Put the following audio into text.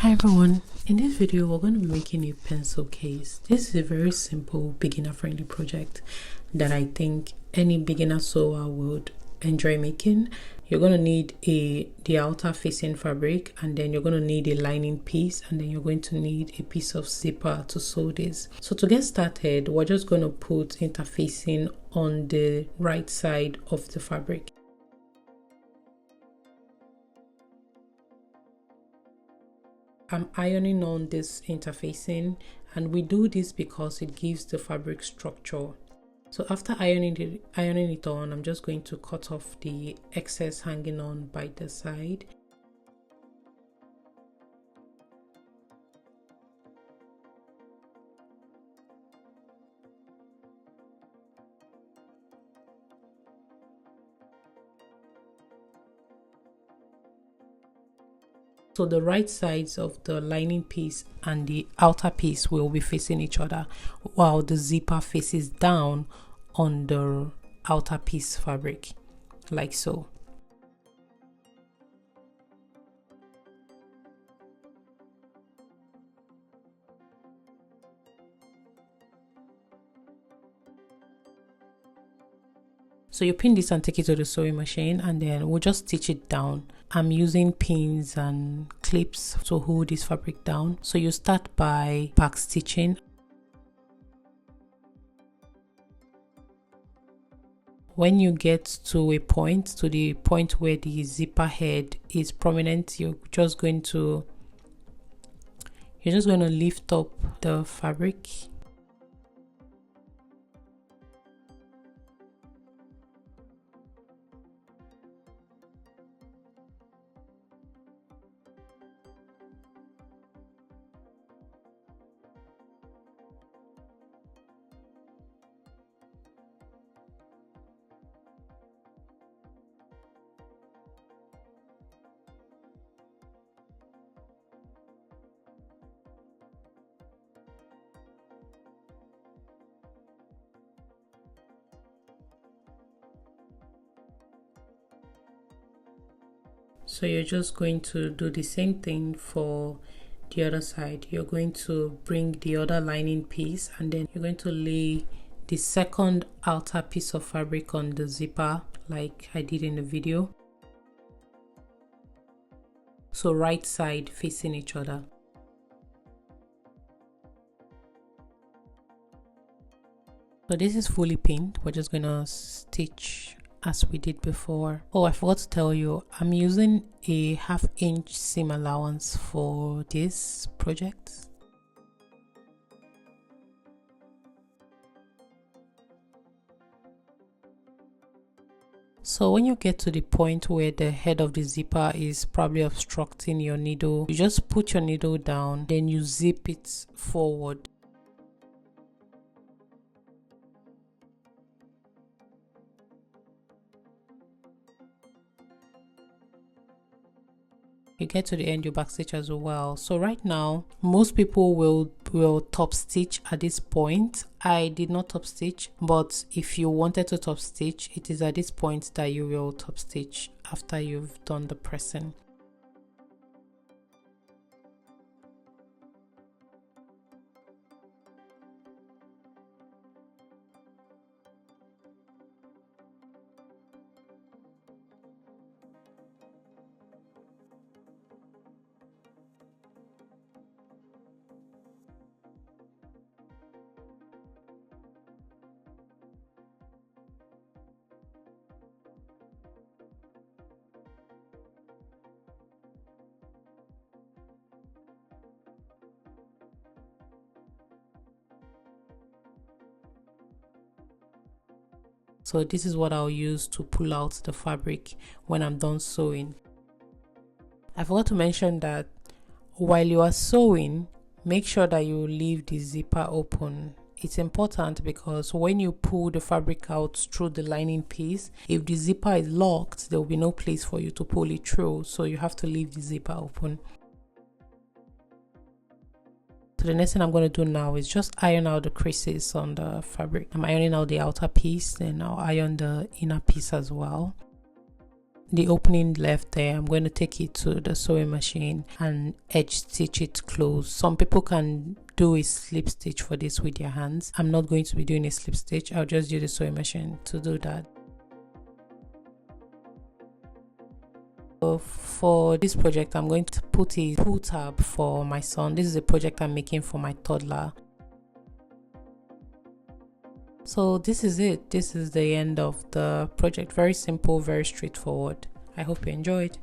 Hi everyone, in this video we're going to be making a pencil case. This is a very simple beginner friendly project that I think any beginner sewer would enjoy making. You're going to need the outer facing fabric, and then you're going to need a lining piece, and then you're going to need a piece of zipper to sew this. So to get started, we're just going to put interfacing on the right side of the fabric. I'm ironing on this interfacing, and we do this because it gives the fabric structure. So after ironing it on, I'm just going to cut off the excess hanging on by the side. So the right sides of the lining piece and the outer piece will be facing each other, while the zipper faces down on the outer piece fabric, like so. So you pin this and take it to the sewing machine, and then we'll just stitch it down. I'm using pins and clips to hold this fabric down. So you start by back stitching. When you get to the point where the zipper head is prominent, you're just going to lift up the fabric. So you're just going to do the same thing for the other side. You're going to bring the other lining piece, and then you're going to lay the second outer piece of fabric on the zipper like I did in the video. So right side facing each other. So this is fully pinned. We're just gonna stitch as we did before. Oh, I forgot to tell you, I'm using a 1/2 inch seam allowance for this project. So when you get to the point where the head of the zipper is probably obstructing your needle, you just put your needle down, then you zip it forward. You get to the end, you backstitch as well. So right now most people will top stitch at this point. I did not top stitch, but if you wanted to top stitch, it is at this point that you will top stitch after you've done the pressing. So this is what I'll use to pull out the fabric when I'm done sewing. I forgot to mention that while you are sewing, make sure that you leave the zipper open. It's important because when you pull the fabric out through the lining piece, if the zipper is locked, there will be no place for you to pull it through. So you have to leave the zipper open. So the next thing I'm going to do now is just iron out the creases on the fabric. I'm ironing out the outer piece, then I'll iron the inner piece as well. the opening left there, I'm going to take it to the sewing machine and edge stitch it close. Some people can do a slip stitch for this with their hands. I'm not going to be doing a slip stitch. I'll just use the sewing machine to do that. So for this project, I'm going to put a pull tab for my son. This is a project I'm making for my toddler. So this is it. This is the end of the project. Very simple, very straightforward. I hope you enjoyed.